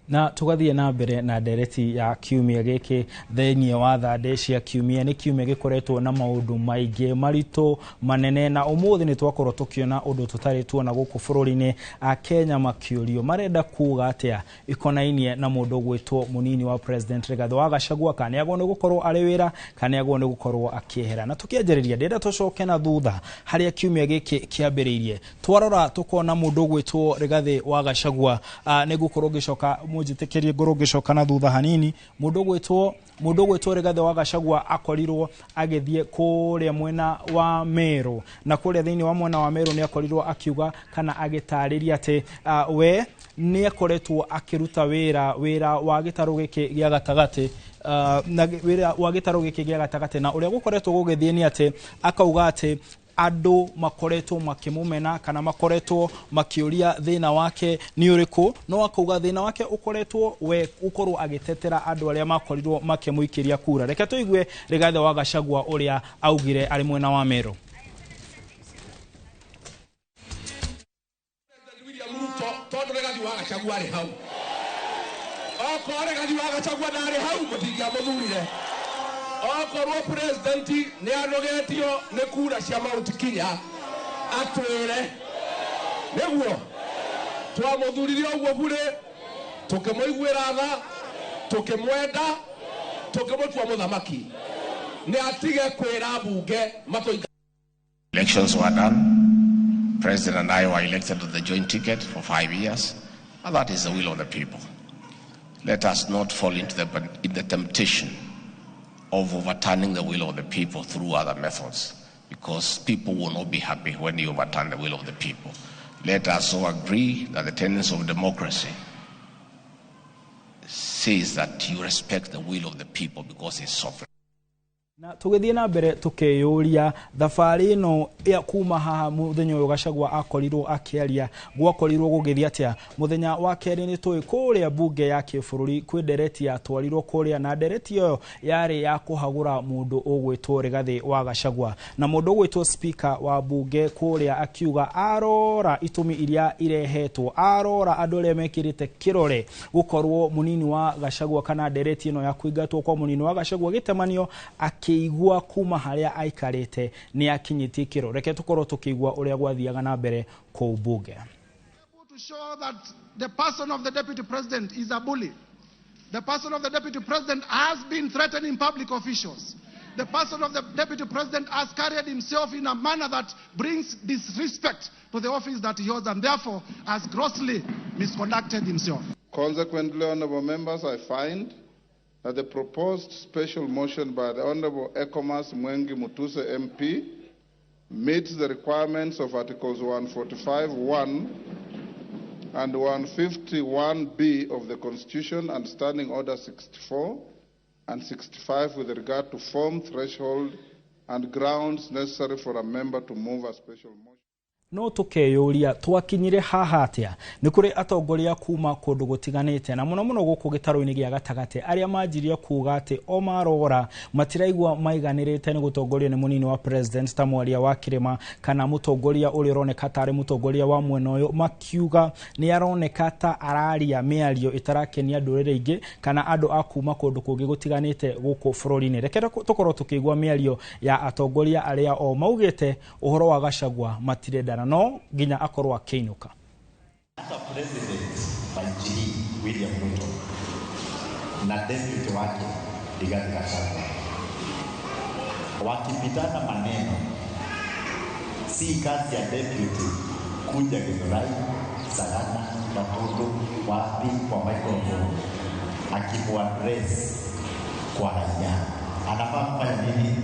Na tugathie na mbere na ndereti ya kiumia giki thĩinĩ wa thande cia kiumia ni kiumia gikoretwo na maundu maingĩ marito manene na umuthi ni twakorwo tukiona undu tutari tuona guku bururi-ini a Kenya makiurio marenda kuga atia ikonainie na mundu gwitwo munini wa president Rigathi wa Gachagua kana agwo ni gukorwo ari wira kana agwo ni gukorwo akiehera na tukianjĩrĩria ndenda tucoke na thutha haria kiumia giki kiambĩrĩirie twarora tukona mundu gwitwo Rigathi wa Gachagua ni gukorwo gicoka mujitekerie ngoro gicoka na thutha hanini mundu gwitwo Rigathi wa Gachagua akorirwo agithie kuria mwena wa Meru na kuria thĩinĩ wa mwena wa Meru ni akorirwo akiuga kana agitariria ati we ni akoretwo akiruta wira wa gitaru giki gia gatagati na wira wa gitaru giki gia gatagati na uria gukoretwo gugithie ni ati akauga ati ando makoretwo makimumena kana makoretwo makiuria thina wake ni uriku no akauga thina wake ukoretwo we ukorwo agitetera andu aria makorirwo makimuikiria kura reke tuigue Rigathi wa Gachagua uria augire ari mwena wa Meru. Todo Rigathi wa Gachagua ari hau oko Rigathi wa Gachagua ndari hau mutingia muthurire okorwo president ni anogetio ni kura cia Mount Kenya atwire niguo twamuthurire uguo bure tukimuiguira tha tukimwenda tukimutua muthamaki ni atige kwira bunge matoiga. Elections were done. President and I were elected to the joint ticket for 5 years, and that is the will of the people. Let us not fall into the temptation of overturning the will of the people through other methods, because people will not be happy when you overturn the will of the people. Let us all agree that the tenets of democracy says that you respect the will of the people because it's sovereign. Na tugithie na mbere tukeyuria thabari no ya kuma haha muthenya uyu Gachagua akorirwo akiaria gwakorirwo gugithia atia muthenya wa keri ni tui kuria bunge ya kibururi kwi ndereti ya twarirwo kuria na ndereti yo yari ya kuhagura mundu ugwitwo Rigathi wa Gachagua na mundu ugwitwo speaker wa bunge kuria akiuga arora itumi iria irehetwo arora andu aria mekirite kirore gukorwo munini wa Gachagua kana ndereti ino ya kuingatwo kwa munini wa Gachagua gitemanio igua kuma haria aikarite ni akinyitie kiro reke tukorwo tukigwa uria gwathiaga na mbere ku bunge. To show that the person of the deputy president is a bully. The person of the deputy president has been threatening public officials. The person of the deputy president has carried himself in a manner that brings disrespect to the office that he holds and therefore has grossly misconducted himself. Consequently, honorable members, I find that the proposed special motion by the Honorable Ekomas Mwengi Mutuse MP meets the requirements of Articles 145(1) and 151(b) of the Constitution and Standing Order 64 and 65 with regard to form, threshold, and grounds necessary for a member to move a special motion. No tukeyuria twakinyire haha atia ni kuri atongoria kuma kundu gutiganite na muno guku gitaro-ini gia gatagate aria manjirie kuga ati o marora matiraigwa maiganirite ni gutongoria ni munini wa president ta mwaria wa kirima kana mutongoria uri roneka tari mutongoria wa mwena uyu makiuga ni aroneka ta araria miario itarakenia ndurire ingi kana andu akuma kundu kungi gutiganite guku bururi-ini reke tukorwo tukigwa miario ya atongoria aria o maugite uhoro wa Gachagua matirenda no ginya akorwa keinuka. Hata president Banjiri William Ruto na deputy wake Rigathi Gachagua wakipitana maneno, si kazi ya deputy kuja Githurai, Sagana, Gatundu, wapi kwa microphone akimuaddress kwa raia. Anafaa kufanya nini?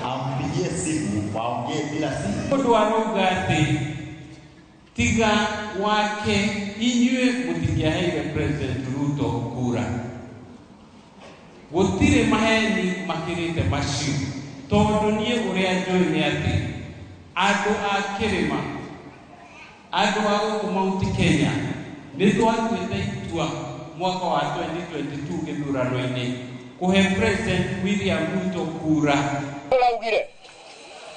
Ampigie simu waongee bila simu. Mundu arauga ati tiga wake inyue mutingiaheire president Ruto kura gutire maheni makirite macio tondu nie uria njoi ni ati andu a kirima andu a guku Mount Kenya ni twatuite itua mwaka wa 2022 githurano-ini kuhe president William Ruto kura. Uraugire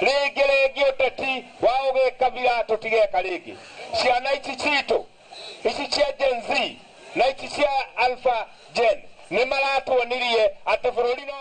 rĩngĩ ũteti wa ũgĩkabira tũtigeka rĩngĩ ciana ici citũ ici cia Gen Z na iti cia alpha gen nĩ maratuonirie atĩ bũrũri no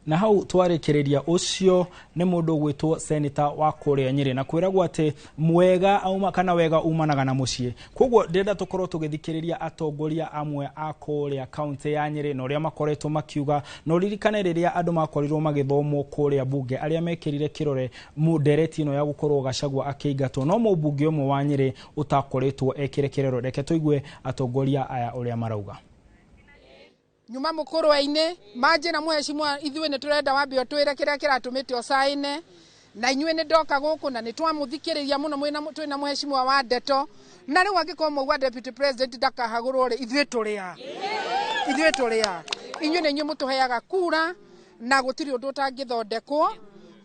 na hau twarekereria ucio nĩ mũndũ gwĩtwo senator wa kũrĩa Nyĩrĩ na kwĩragwo atĩ mwega auma kana wega umanaga na mũciĩ. Koguo ndenda tũkorwo tũgĩthikĩrĩria atongoria amwe a kũrĩa kaunti ya Nyĩrĩ na ũrĩa makoretwo makiuga na ũririkane rĩrĩa andũ makorirwo magĩthomwo kũrĩa bunge arĩa mekĩrire kĩrore ndereti ĩno ya gũkorwo Gachagua akĩingatwo no mũmbunge ũmwe wa Nyĩrĩ utakoretwo ekĩre kĩrore. Reke tũigue atongoria aya ũrĩa marauga. Nyuma mũkũrwa-inĩ manjĩra mũhecimwa ithuĩ nĩ tũrenda wambe twĩre kĩrĩa kĩratũmĩte ocaine na inyuĩ nĩ ndoka gũkũ na nĩ twamũthikĩrĩria mũno twĩna mũhecimwa wa ndeto na rĩu angĩkorwo mauga deputy president ndakahagũrwo rĩ ithuĩ tũrĩa inyuĩ nĩ inyuĩ mũtũheaga kura na gũtirĩ ũndũ ũtangĩthondekwo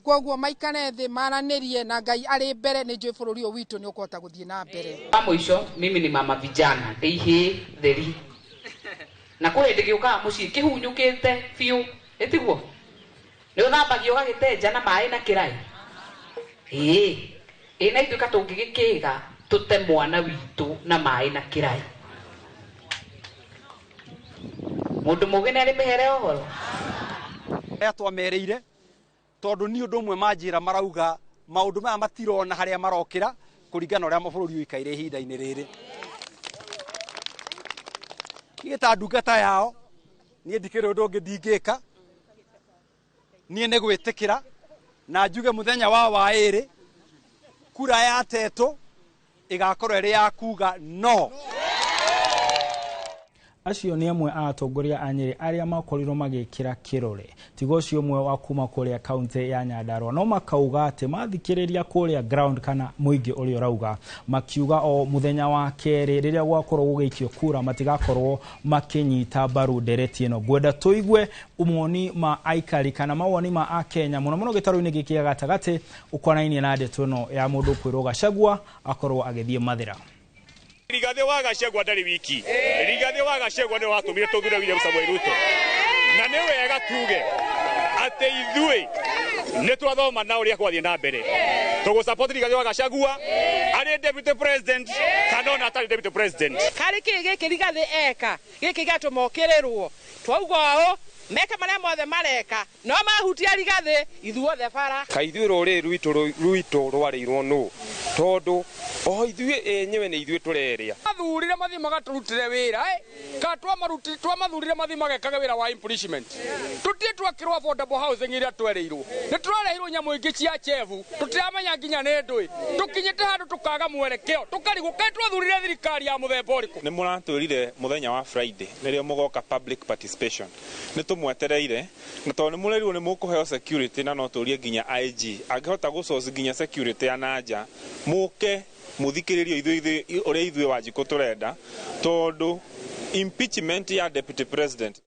koguo maikare thĩ maranĩrie na Ngai arĩ mbere nĩ njũĩ bũrũri ũyũ witũ nĩ ũkũhota gũthiĩ na mbere. Mwisho mimi ni mama vijana ndĩihĩ theri na kũrĩ ndĩgĩũkaga mũciĩ kĩhunyũkĩte biũ ĩtiguo nĩ ũthambagio ũgagĩtenja na maĩ na kĩrai na ithuĩ tũngĩgĩkĩga tũte mwana witũ na maĩ na kĩrai mũndũ mũgĩ nĩ arĩ mĩhere ũhoro aya twamerĩire tondũ ni ũndũ ũmwe manjĩra marauga maũndũ maya matirona harĩa marokĩra kũringana ũrĩa mabũrũri ũikaire ihinda-inĩ rĩrĩ. Gĩta ndungata yao niĩ ndikĩrĩ ũndũ ũngĩ ndingĩka niĩ nĩ gwĩtĩkĩra na njuge mũthenya wa waĩrĩ kura ya Tetũ ĩgakorwo ĩrĩ ya kuga no. Acio nĩ amwe a atongoria a Nyĩrĩ arĩa makorirwo magĩkĩra kĩrore tiga ũcio ũmwe wa kuma kũrĩa kaunti ya Nyandarua no makauga atĩ mathikĩrĩria kũrĩa ground kana mũingĩ ũrĩa ũrauga makiuga o mũthenya wa kerĩ rĩrĩa gwakorwo gũgĩikio kura matigakorwo makĩnyita mbaru ndereti ĩno. Ngwenda tũigue umoni ma aikari kana mawoni ma Akenya mũno mũno gĩtarũ-inĩ gĩkĩ gĩa gatagatĩ ũkonainie na ndeto ĩno ya mũndũ kwĩrwo Gachagua akorwo agĩthiĩ mathĩra. Rigathi wa Gachagua ndarĩ wiki. Rigathi wa Gachagua nĩ watũmire tũthure William Samoei Ruto. Na nĩ wega tuge atĩ ithuĩ nĩ twathoma na ũrĩa kwathiĩ na mbere. Tũgũsupport Rigathi wa Gachagua arĩ deputy president kana ona atarĩ deputy president. Karĩ gĩkĩ Rigathi eka gĩkĩ gatũmokĩrĩrwo twauga ũũ meka marĩa mothe mareka no mahutia Rigathi ithuothe bara. Kaithuĩ rũrĩrĩ rwitũ rwarĩirwo nũ tondũ o ithuĩ enyewe nĩ ithuĩ tũreria. Mathurire mathi magaturutire wĩra twamathurire mathi magekaga wĩra wa impeachment. Tũtie twakĩrwo affordable housing ĩrĩa twereirwo nĩ tũrereirwo nyamũ ingĩ cia chefu tũtiramenya nginya nĩ ndũĩ tũkinyĩte handũ tũkaga mwerekeo tũkarigwo kaĩ twathurire thirikari ya mũthemba ũrĩkũ. Nĩ mũratwĩrire mũthenya wa Friday nĩrĩo mũgoka public participation nĩ tũmwetereire na tondũ nĩ mũrerirwo nĩ mũkũheo security na no tũrie nginya IG angĩhota gũsource nginya security ya nanja mũke mũthikĩrĩrio ũrĩa ithuĩ Wanjikũ tũrenda tondũ impeachment ya deputy president.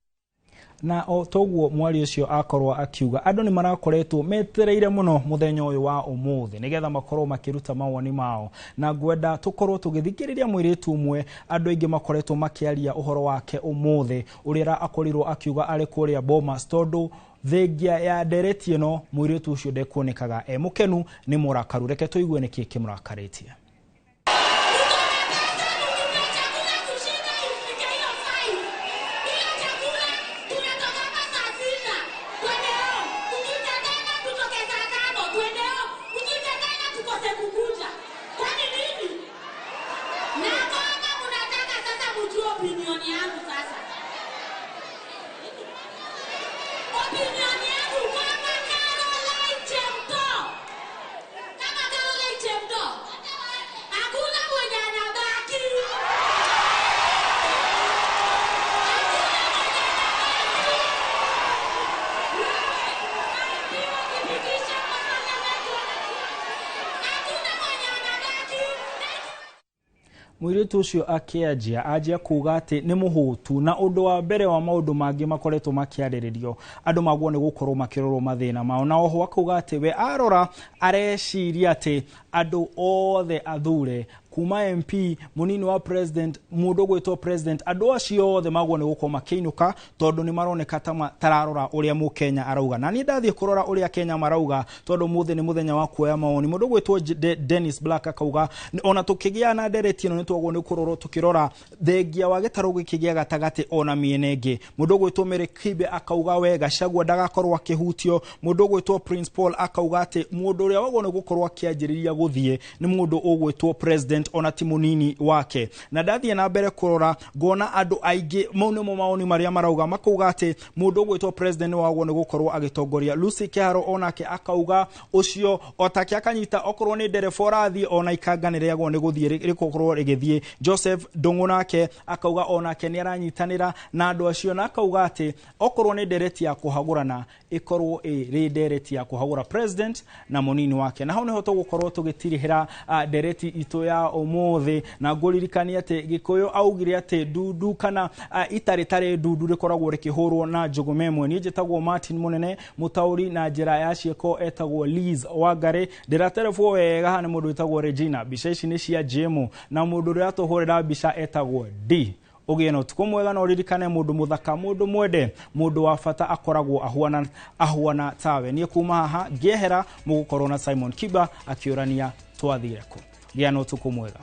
Na o toguo mwari ũcio akorwo akiuga andũ nĩ marakoretwo metereire mũno mũthenya ũyũ wa ũmũthĩ nĩgetha makorwo makĩruta mawoni mao na ngwenda tũkorwo tũgĩthikĩrĩria mũirĩtu ũmwe andũ aingĩ makoretwo makĩaria ũhoro wake ũmũthĩ ũrĩa akorirwo akiuga arĩ kũrĩa Bomas tondũ thengia ya ndereti ĩno mũirĩtu ũcio ndekuonekaga mũkenu nĩ mũrakaru. Reke tũigue nĩkĩ kĩmũrakarĩtie. Mũirĩtu ũcio akĩanjia kuga atĩ nĩ mũhũtu na ũndũ wa mbere wa maũndũ mangĩ makoretwo makĩarĩrĩrio andũ maguo nĩ gũkorwo makĩrorwo mathĩna mao na oho akauga atĩ we arora areciria atĩ andũ othe athure kuma MP munini wa president mundu gwitwo president andu acio othe magwo ni gukoma kiinuka tondu ni maroneka tararora uria mu Kenya arauga na ni ndathie kurora uria Kenya marauga tondu muthi ni muthenya wa kuoya maoni mundu gwitwo Dennis Black akauga ona tukigia na ndereti no nitwagwo ni kurora tukirora thengia wa gitaru gikigia gatagati ona miene ngi mundu gwitwo Mere Kibe akauga wega Gachagua ndagakorwo akihutio mundu gwitwo Prince Paul akauga ati mundu uria wagwo ni gukorwo akianjiriria guthie ni mundu ugwitwo president ona ti munini wake na ndathie na mbere kurora ngona andu aingi mo maoni maria marauga makauga ati mundu ugwitwo president wagwo ni gukorwo agitongoria Lucy Kiharo onake akauga ucio otake akanyita okorwo ni nderefora thi ona ikanganire yagwo ni guthie rikokorwo rigithie Joseph Ndungunake akauga onake ni aranyitanira na andu acio na akauga ati okorwo ni ndereti ya kuhagurana ikorwo ri ndereti ya kuhagura president na munini wake na hau niho tugukorwo tugitirihira ndereti itu ya umuthi na nguririkania ati Gikuyu augire ati dudu kana itari dudu rikoragwo rikihurwo na njugumemwe ni njitagwo Martin Munene mutauri na njira ya cieko etagwo Liz Wangari ndiraterefwo wega hane mundu etagwo Regina bica ici ni cia Jemu na mundu uria tuhurira bica etagwo D Ogeno tukomwega no ririkane mundu muthaka mundu mwende mundu wa fata akoragwo ahuana tawe nie kuma haha ngehera mugukorwo na Simon Kiba akiurania twathireko giano tukomwega